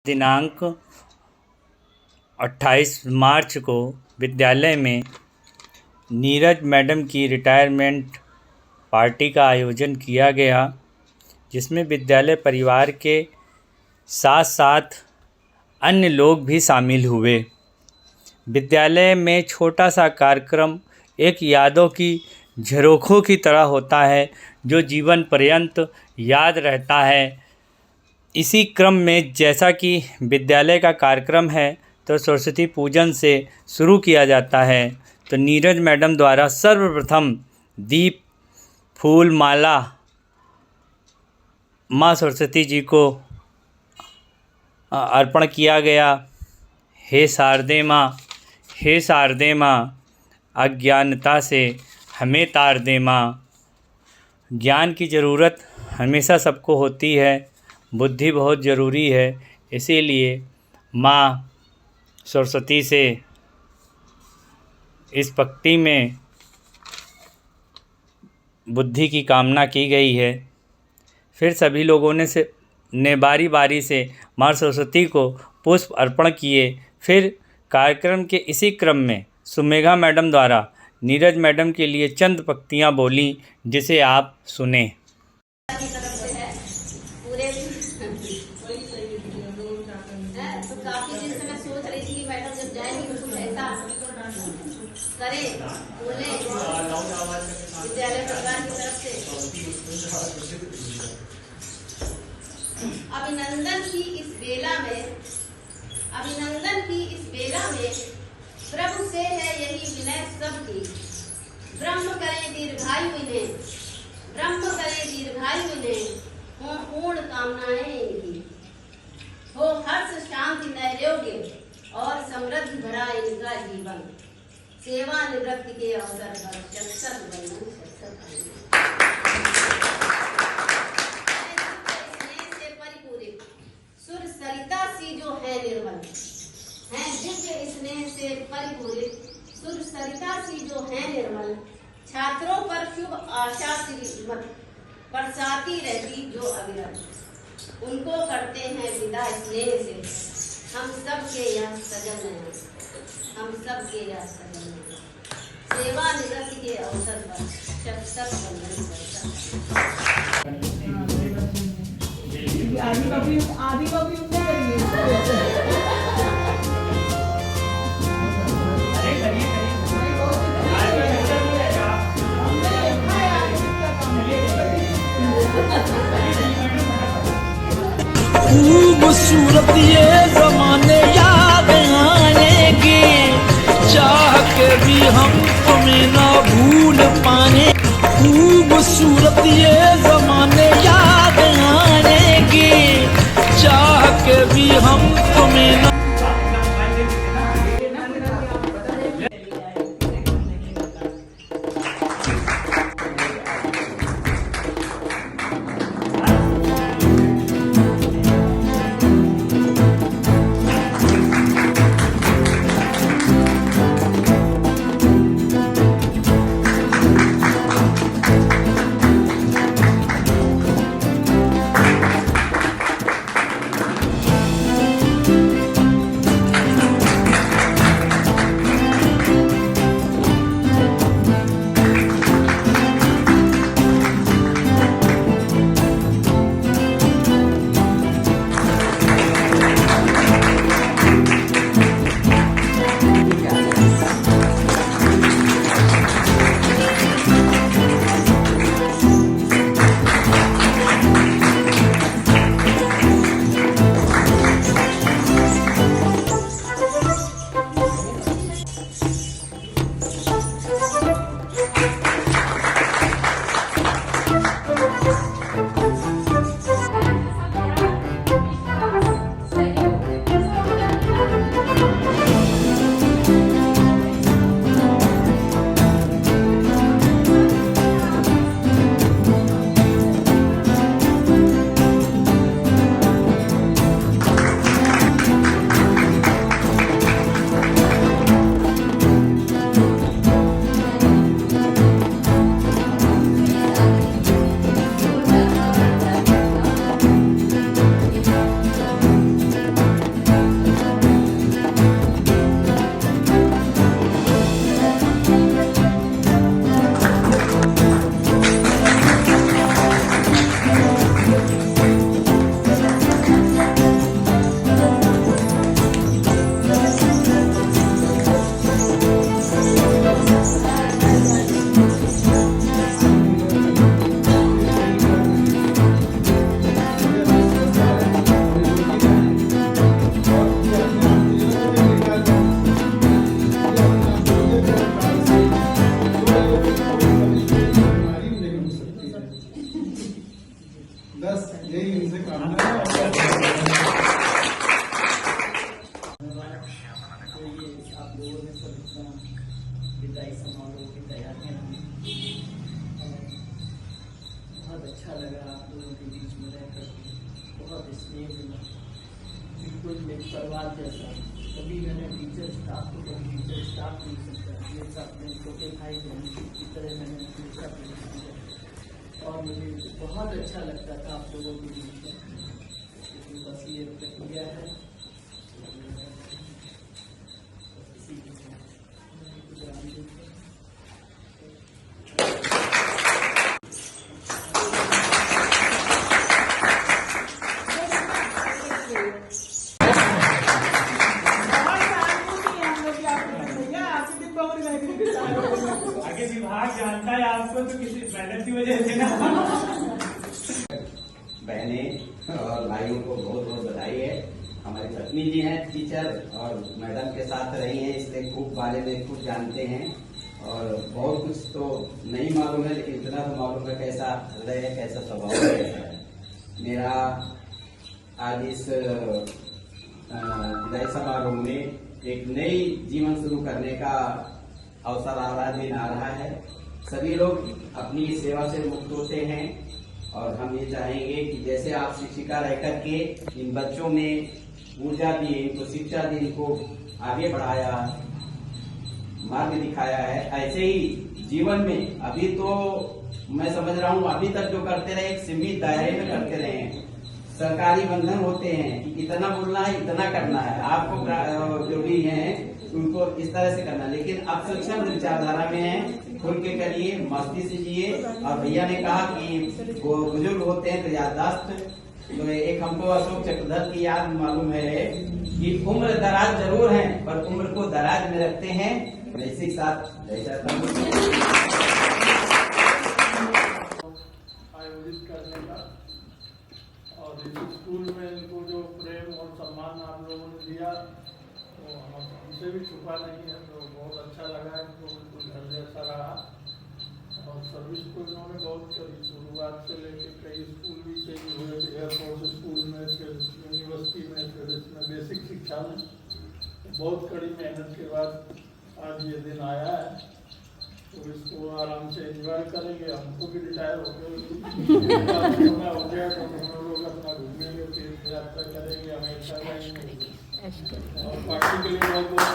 दिनांक 28 मार्च को विद्यालय में नीरज मैडम की रिटायरमेंट पार्टी का आयोजन किया गया, जिसमें विद्यालय परिवार के साथ साथ अन्य लोग भी शामिल हुए। विद्यालय में छोटा सा कार्यक्रम एक यादों की झरोखों की तरह होता है, जो जीवन पर्यंत याद रहता है। इसी क्रम में जैसा कि विद्यालय का कार्यक्रम है तो सरस्वती पूजन से शुरू किया जाता है। तो नीरज मैडम द्वारा सर्वप्रथम दीप, फूल, माला माँ सरस्वती जी को अर्पण किया गया। हे शारदे माँ, हे शारदे माँ, अज्ञानता से हमें तार दे माँ। ज्ञान की ज़रूरत हमेशा सबको होती है, बुद्धि बहुत ज़रूरी है, इसीलिए माँ सरस्वती से इस पंक्ति में बुद्धि की कामना की गई है। फिर सभी लोगों ने बारी बारी से माँ सरस्वती को पुष्प अर्पण किए। फिर कार्यक्रम के इसी क्रम में सुमेघा मैडम द्वारा नीरज मैडम के लिए चंद पंक्तियाँ बोली, जिसे आप सुने। तो काफी दिन से मैं सोच रही थी कि मैडम जब जाएंगी तो कुछ ऐसा करें, बोले विद्यालय परिवार की तरफ से अभिनंदन की इस बेला में प्रभु से है यही विनय सबकी। ब्रह्म करें दीर्घायु इन्हें, हो पूर्ण कामनाएं इनकी, हो हर्ष शांति नैरोग्य और समृद्धि भरा इनका जीवन। सेवा निवृत्ति के अवसर पर शत वंदन। स्नेह से परिपूरित सुर सरिता सी जो है निर्मल, है दिव्य स्नेह से परिपूरित सुर सरिता सी जो है निर्मल। छात्रों पर शुभ आशा श्रीमत बरसाती रहती जो अविरत, उनको करते हैं विदा स्नेह से हम सबके यह सजन हैं, सेवा निवृत्ति के अवसर पर शत वंदन करता। खूबसूरत ये ज़माने याद आएंगे, चाह के भी हम तुम्हें ना भूल पाए। खूबसूरत ये ज़माने याद आएंगे, चाह के भी हम तुम्हें ना। स्नेह मिला, बिल्कुल एक परिवार जैसा। कभी मैंने टीचर स्टाफ को कभी टीचर स्टाफ नहीं समझा, ये सब अपने छोटे भाई बहन की तरह मैंने हमेशा समझा और मुझे बहुत अच्छा लगता था आप लोगों के बीच में। लेकिन बस ये प्रक्रिया है, इसी के साथ गुजारी है। आगे विभाग जानता है आपको तो किसी मेहनत की वजह से ना। बहनें और भाइयों को बहुत बहुत बधाई है। हमारी पत्नी जी हैं टीचर और मैडम के साथ रही हैं, इसलिए खूब बारे में खूब जानते हैं और बहुत कुछ तो नहीं मालूम है, लेकिन इतना तो मालूम है कैसा हृदय है, कैसा स्वभाव है। मेरा आज इस विदाई समारोह में एक नई जीवन शुरू करने का अवसर आ रहा, दिन आ रहा है। सभी लोग अपनी सेवा से मुक्त होते हैं और हम ये चाहेंगे कि जैसे आप शिक्षिका रह करके इन बच्चों में ऊर्जा दी, इनको शिक्षा दी, इनको आगे बढ़ाया, मार्ग दिखाया है, ऐसे ही जीवन में अभी तो मैं समझ रहा हूँ अभी तक जो करते रहे एक सीमित दायरे में करते रहे। सरकारी बंधन होते हैं कि इतना बोलना है, इतना करना है, आपको जो भी है उनको इस तरह से करना, लेकिन अब सक्षम विचारधारा में है, खुल के करिए, मस्ती से जिए। और भैया ने कहा कि वो बुजुर्ग होते हैं तो याददाश्त, तो एक हमको अशोक चक्रधर की याद मालूम है कि उम्र दराज जरूर है पर उम्र को दराज में रखते हैं। वैसे ही साथ आयोजित करने का और इस स्कूल में इनको जो प्रेम और सम्मान आप लोगों ने दिया तो हमसे भी छुपा नहीं है, तो बहुत अच्छा लगा, इनको बिल्कुल घर जैसा रहा। और सर्विस को इन्होंने बहुत करी, शुरुआत से लेकर कई स्कूल भी चेंज हुए थे, एयरफोर्स स्कूल में, फिर यूनिवर्सिटी में, फिर इसमें बेसिक शिक्षा में। बहुत कड़ी मेहनत के बाद आज ये दिन आया है, तो इसको आराम से एंजॉय करेंगे। हमको भी रिटायर हो गया हो गया तो हम लोग अपना घूमेंगे, तीर्थ यात्रा करेंगे, हमेशा जाएंगे और पार्टी के लिए बहुत बहुत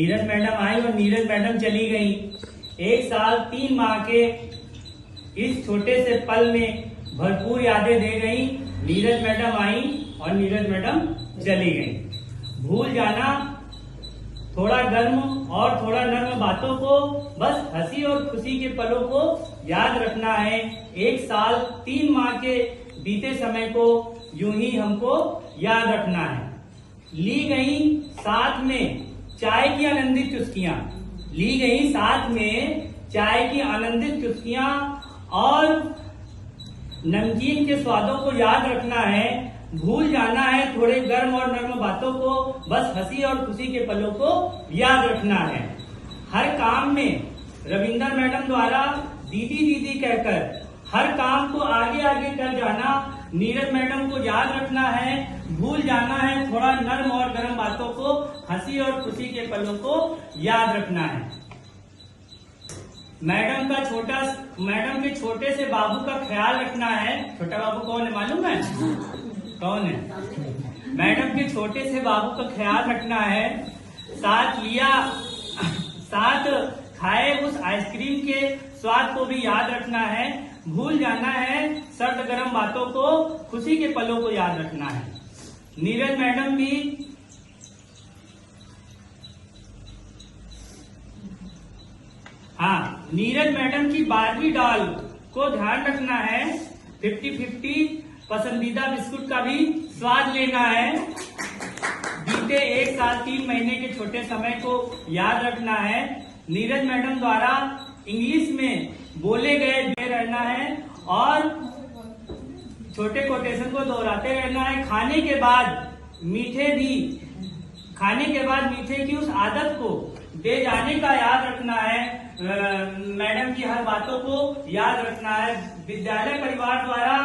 नीरज मैडम आई और नीरज मैडम चली गई। 1 साल 3 माह के इस छोटे से पल में भरपूर यादें दे गई। नीरज मैडम आई और नीरज मैडम चली गई। भूल जाना थोड़ा गर्म और थोड़ा नर्म बातों को, बस हंसी और खुशी के पलों को याद रखना है। 1 साल 3 माह के बीते समय को यूं ही हमको याद रखना है। ली गई साथ में चाय की आनंदित चुस्कियां, ली गई साथ में चाय की आनंदित चुस्कियां और नमकीन के स्वादों को याद रखना है। भूल जाना है थोड़े गर्म और नर्म बातों को, बस हंसी और खुशी के पलों को याद रखना है। हर काम में रविंदर मैडम द्वारा दीदी दीदी कहकर हर काम को आगे आगे कर जाना नीरज मैडम को याद रखना है। भूल जाना है थोड़ा नर्म और गर्म बातों को, हंसी और खुशी के पलों को याद रखना है। मैडम के छोटे से बाबू का ख्याल रखना है। छोटा बाबू कौन है मालूम है? कौन है? मैडम के छोटे से बाबू का ख्याल रखना है। साथ खाए उस आइसक्रीम के स्वाद को भी याद रखना है। भूल जाना है सर्द गर्म बातों को, खुशी के पलों को याद रखना है। नीरज मैडम भी नीरज मैडम की बारहवीं डॉल को ध्यान रखना है। 50-50 पसंदीदा बिस्कुट का भी स्वाद लेना है। बीते 1 साल 3 महीने के छोटे समय को याद रखना है। नीरज मैडम द्वारा इंग्लिश में बोले गए रहना है और छोटे कोटेशन को दोहराते रहना है। खाने के बाद मीठे की उस आदत को दे जाने का याद रखना है। मैडम की हर बातों को याद रखना है। विद्यालय परिवार द्वारा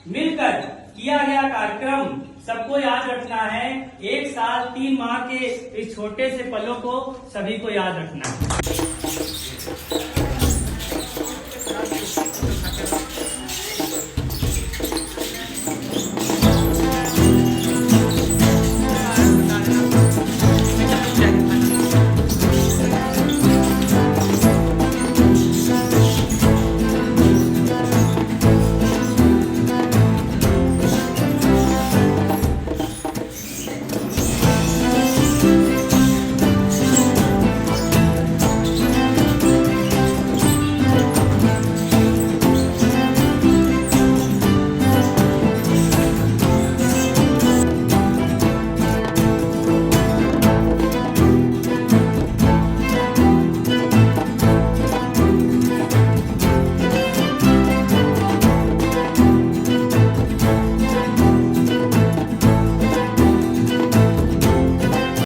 मिलकर किया गया कार्यक्रम सबको याद रखना है। 1 साल 3 माह के इस छोटे से पलों को सभी को याद रखना है।